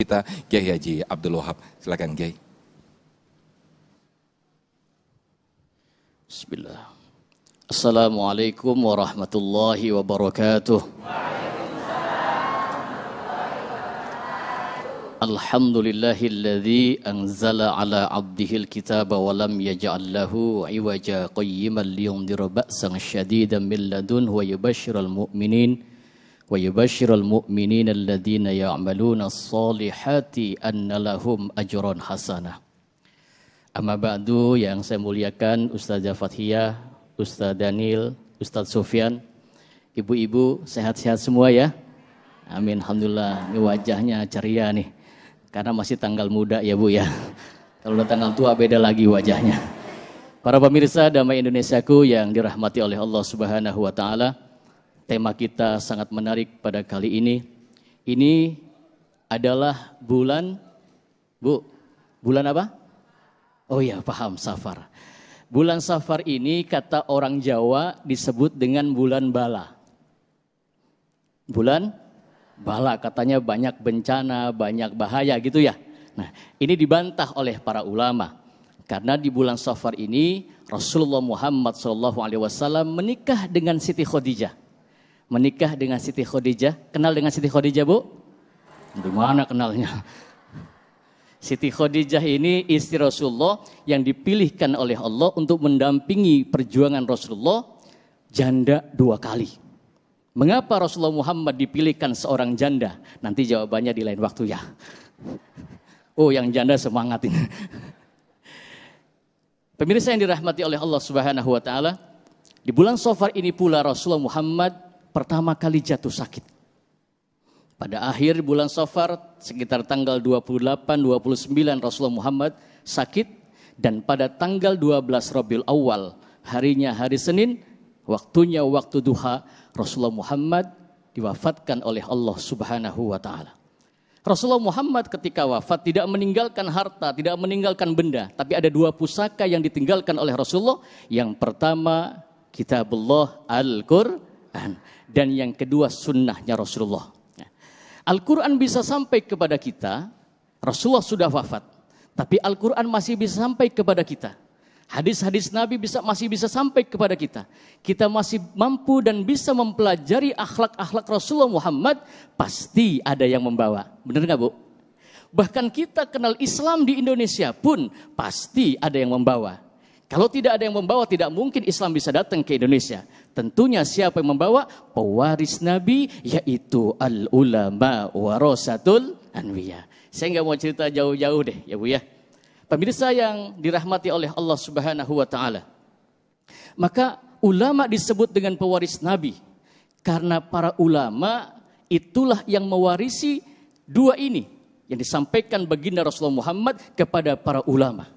kita, Kiai Haji Abdul Wahab. Silakan Kiai. Bismillah. Assalamualaikum warahmatullahi wabarakatuh. Alhamdulillahilladzi anzala ala abdihil kitaba wa lam yaj'al lahu iwaja qayyiman liyundhira ba'san syadidan min ladunhu wa yubashshiral mu'minina alladhina ya'maluna as-solihati anna lahum ajran hasanah. Amma ba'du, yang saya muliakan Ustazah Fathiyah, Ustaz Daniel, Ustaz Sufyan, ibu-ibu sehat-sehat semua ya? Amin, alhamdulillah. Ini wajahnya ceria nih. Karena masih tanggal muda ya Bu ya. Kalau udah tanggal tua beda lagi wajahnya. Para pemirsa Damai Indonesiaku yang dirahmati oleh Allah Subhanahu wa taala, tema kita sangat menarik pada kali ini. Ini adalah bulan bulan apa? Oh ya, paham, Safar. Bulan Safar ini kata orang Jawa disebut dengan bulan bala. Bulan bala, katanya banyak bencana, banyak bahaya gitu ya. Nah, ini dibantah oleh para ulama. Karena di bulan Safar ini Rasulullah Muhammad SAW menikah dengan Siti Khadijah. Menikah dengan Siti Khadijah. Kenal dengan Siti Khadijah, Bu? Di mana kenalnya? Siti Khadijah ini istri Rasulullah yang dipilihkan oleh Allah untuk mendampingi perjuangan Rasulullah, janda 2 kali. Mengapa Rasulullah Muhammad dipilihkan seorang janda? Nanti jawabannya di lain waktu ya. Oh, yang janda semangat ini. Pemirsa yang dirahmati oleh Allah Subhanahu wa taala, di bulan Safar ini pula Rasulullah Muhammad pertama kali jatuh sakit. Pada akhir bulan Safar sekitar tanggal 28-29 Rasulullah Muhammad sakit, dan pada tanggal 12 Rabiul Awal, harinya hari Senin, waktunya waktu duha, Rasulullah Muhammad diwafatkan oleh Allah Subhanahu wa taala. Rasulullah Muhammad ketika wafat tidak meninggalkan harta, tidak meninggalkan benda, tapi ada 2 pusaka yang ditinggalkan oleh Rasulullah. Yang pertama Kitabullah Al-Quran, dan yang kedua sunnahnya Rasulullah. Al-Quran bisa sampai kepada kita, Rasulullah sudah wafat, tapi Al-Quran masih bisa sampai kepada kita. Hadis-hadis Nabi masih bisa sampai kepada kita. Kita masih mampu dan bisa mempelajari akhlak-akhlak Rasulullah Muhammad, pasti ada yang membawa. Benar nggak Bu? Bahkan kita kenal Islam di Indonesia pun pasti ada yang membawa. Kalau tidak ada yang membawa, tidak mungkin Islam bisa datang ke Indonesia. Tentunya siapa yang membawa? Pewaris Nabi, yaitu al-ulama warasatul anbiya. Saya nggak mau cerita jauh-jauh deh ya Bu ya. Pemirsa yang dirahmati oleh Allah Subhanahu wa taala. Maka ulama disebut dengan pewaris Nabi karena para ulama itulah yang mewarisi 2 ini yang disampaikan baginda Rasulullah Muhammad kepada para ulama.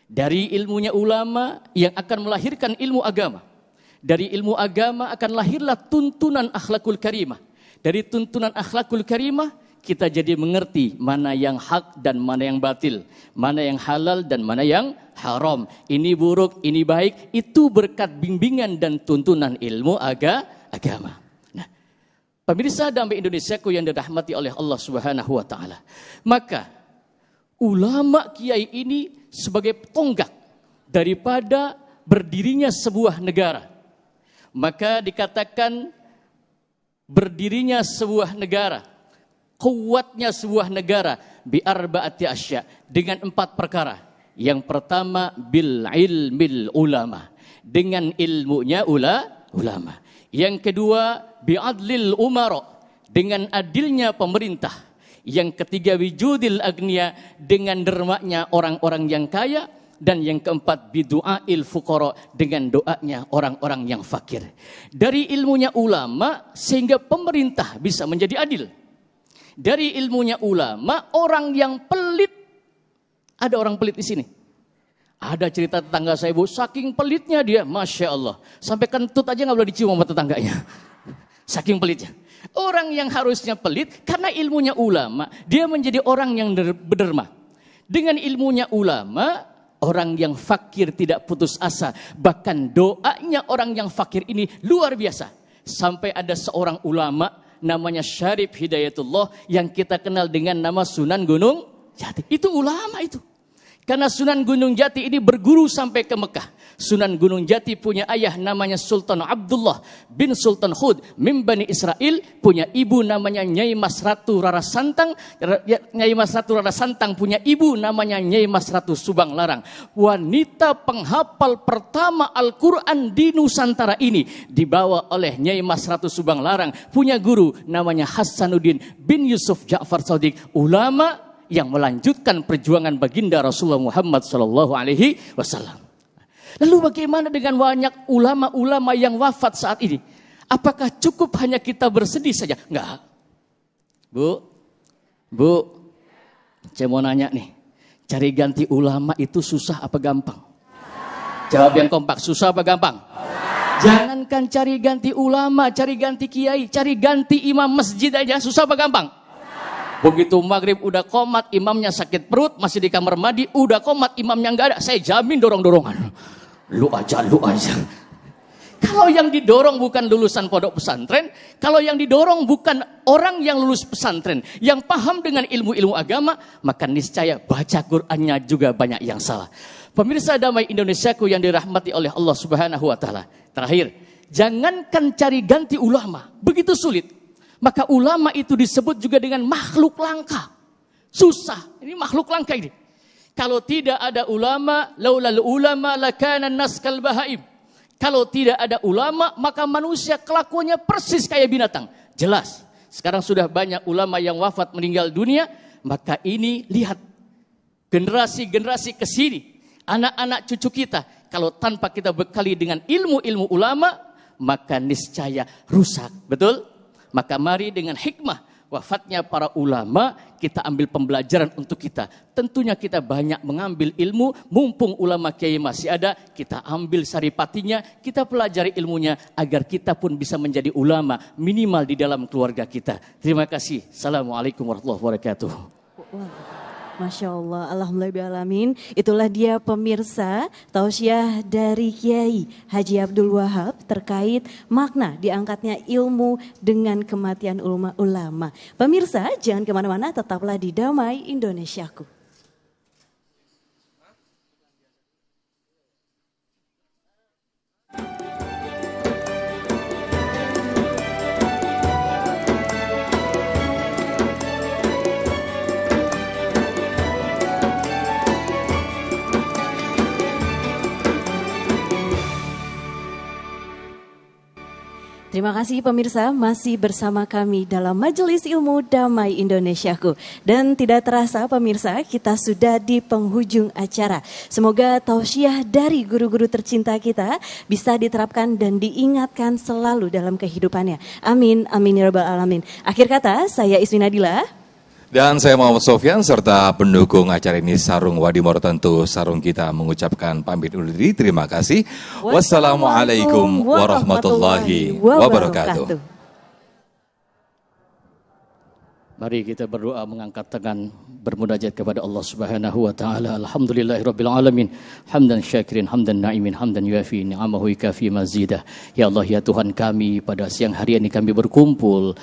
Dari ilmunya ulama yang akan melahirkan ilmu agama. Dari ilmu agama akan lahirlah tuntunan akhlakul karimah. Dari tuntunan akhlakul karimah kita jadi mengerti mana yang hak dan mana yang batil, mana yang halal dan mana yang haram. Ini buruk, ini baik, itu berkat bimbingan dan tuntunan ilmu agama. Nah, pemirsa Damai Indonesiaku yang dirahmati oleh Allah Subhanahu wa taala. Maka ulama kiai ini sebagai tonggak daripada berdirinya sebuah negara. Maka dikatakan berdirinya sebuah negara, kuatnya sebuah negara bi arba'ati asya, dengan 4 perkara. Yang pertama bil ilmil ulama, dengan ilmunya ulama. Yang kedua bi adlil umara, dengan adilnya pemerintah. Yang ketiga wijudil agniya, dengan dermaknya orang-orang yang kaya. Dan yang keempat bidu'ail fuqara, dengan doanya orang-orang yang fakir. Dari ilmunya ulama sehingga pemerintah bisa menjadi adil. Dari ilmunya ulama, orang yang pelit, ada orang pelit di sini. Ada cerita tetangga saya Bu, saking pelitnya dia, Masya Allah, sampai kentut aja nggak boleh dicium sama tetangganya. Saking pelitnya. Orang yang harusnya pelit karena ilmunya ulama, dia menjadi orang yang berderma. Dengan ilmunya ulama, orang yang fakir tidak putus asa. Bahkan doanya orang yang fakir ini luar biasa. Sampai ada seorang ulama namanya Syarif Hidayatullah yang kita kenal dengan nama Sunan Gunung Jati. Itu ulama itu. Karena Sunan Gunung Jati ini berguru sampai ke Mekah. Sunan Gunung Jati punya ayah namanya Sultan Abdullah bin Sultan Hud min Bani Israel. Punya ibu namanya Nyai Mas Ratu Rara Santang. Nyai Mas Ratu Rara Santang punya ibu namanya Nyai Mas Ratu Subang Larang. Wanita penghafal pertama Al-Quran di Nusantara ini dibawa oleh Nyai Mas Ratu Subang Larang. Punya guru namanya Hasanuddin bin Yusuf Ja'far Shadiq. Ulama yang melanjutkan perjuangan baginda Rasulullah Muhammad SAW. Lalu bagaimana dengan banyak ulama-ulama yang wafat saat ini? Apakah cukup hanya kita bersedih saja? Enggak. Bu, saya mau nanya nih. Cari ganti ulama itu susah apa gampang? Jawab yang kompak, susah apa gampang? Jangankan cari ganti ulama, cari ganti kiai, cari ganti imam masjid aja susah apa gampang? Begitu maghrib udah qomat, imamnya sakit perut, masih di kamar mandi, udah qomat, imamnya nggak ada, saya jamin dorong-dorongan. Lu aja. Kalau yang didorong bukan lulusan pondok pesantren, kalau yang didorong bukan orang yang lulus pesantren, yang paham dengan ilmu-ilmu agama, maka niscaya baca Qur'annya juga banyak yang salah. Pemirsa Damai Indonesiaku yang dirahmati oleh Allah Subhanahu wa Ta'ala. Terakhir, jangankan cari ganti ulama, begitu sulit. Maka ulama itu disebut juga dengan makhluk langka. Susah, ini makhluk langka ini. Kalau tidak ada ulama, laulal ulama lakana nas kal bahaim. Kalau tidak ada ulama, maka manusia kelakuannya persis kayak binatang. Jelas. Sekarang sudah banyak ulama yang wafat meninggal dunia, maka ini lihat generasi-generasi ke sini, anak-anak cucu kita, kalau tanpa kita bekali dengan ilmu-ilmu ulama, maka niscaya rusak. Betul? Maka mari dengan hikmah wafatnya para ulama kita ambil pembelajaran untuk kita. Tentunya kita banyak mengambil ilmu, mumpung ulama kiai masih ada, kita ambil saripatinya, kita pelajari ilmunya agar kita pun bisa menjadi ulama minimal di dalam keluarga kita. Terima kasih. Assalamualaikum warahmatullahi wabarakatuh. Masya Allah, alhamdulillahirrahmanirrahim. Itulah dia pemirsa tausiah dari Kiai Haji Abdul Wahab terkait makna diangkatnya ilmu dengan kematian ulama. Pemirsa jangan kemana-mana, tetaplah di Damai Indonesiaku. Terima kasih pemirsa masih bersama kami dalam Majelis Ilmu Damai Indonesiaku. Dan tidak terasa pemirsa kita sudah di penghujung acara. Semoga tausiah dari guru-guru tercinta kita bisa diterapkan dan diingatkan selalu dalam kehidupannya. Amin, amin ya rabbal alamin. Akhir kata saya Ismi Nadila. Dan saya Muhammad Sofyan serta pendukung acara ini Sarung Wadimor, tentu Sarung kita mengucapkan pamit undur diri. Terima kasih. Wassalamualaikum warahmatullahi wabarakatuh. Mari kita berdoa mengangkat tangan bermunajat kepada Allah Subhanahu wa taala. Alhamdulillahirabbil alamin. Hamdan syakirin, hamdan naimin, hamdan yuafi ni'amahu yukafi mazidah. Ya Allah ya Tuhan kami, pada siang hari ini kami berkumpul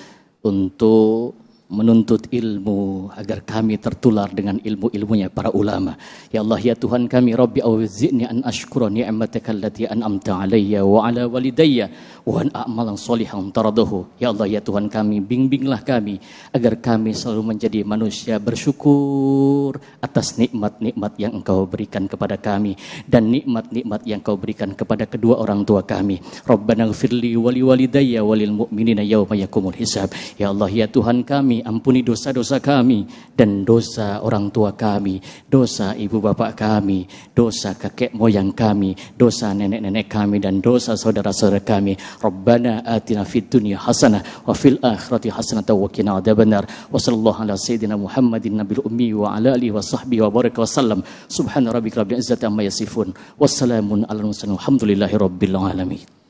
untuk menuntut ilmu agar kami tertular dengan ilmu-ilmunya para ulama. Ya Allah ya Tuhan kami, Rabbi auzi'ni an ashkura ni'mataka allati an'amta alayya wa ala walidayya wa an a'malan sholihan taradahu. Ya Allah ya Tuhan kami, bimbinglah kami agar kami selalu menjadi manusia bersyukur atas nikmat-nikmat yang Engkau berikan kepada kami dan nikmat-nikmat yang Engkau berikan kepada kedua orang tua kami. Rabbana ighfirli wa li walidayya wa lil mu'minina yauma yaqumul hisab. Ya Allah ya Tuhan kami, ampuni dosa-dosa kami dan dosa orang tua kami, dosa ibu bapak kami, dosa kakek moyang kami, dosa nenek-nenek kami dan dosa saudara-saudara kami. Rabbana atina fid dunya hasanah wa fil akhirati hasanah wa qina adzabannar. Wa sallallahu ala sayyidina Muhammadin nabiyil ummi wa ala alihi wa sahbihi wa baraka wa sallam. Subhana rabbika rabbil izzati amma yasifun. Wassalamun ala mursalin. Alhamdulillahi rabbil alamin.